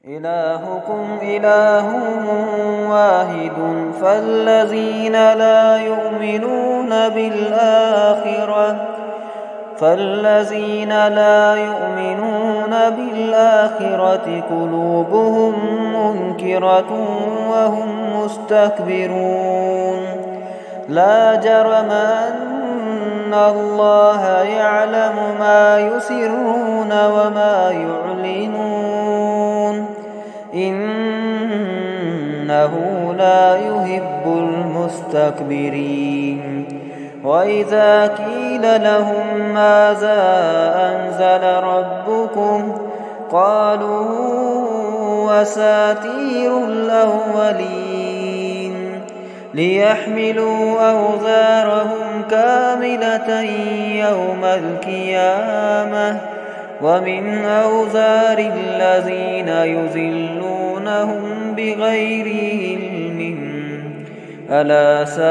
إلهكم إله واحد فالذين لا يؤمنون بالآخرة قلوبهم منكرة وهم مستكبرون لا جرم أن الله يعلم ما يسرون وما يعلنون إنه لا يحب المستكبرين وإذا قيل لهم ماذا أنزل ربكم قالوا أساطير الأولين ليحملوا أوزارهم كاملة يوم القيامة ومن أوزار الذين يضلونهم بغير علم ألا ساء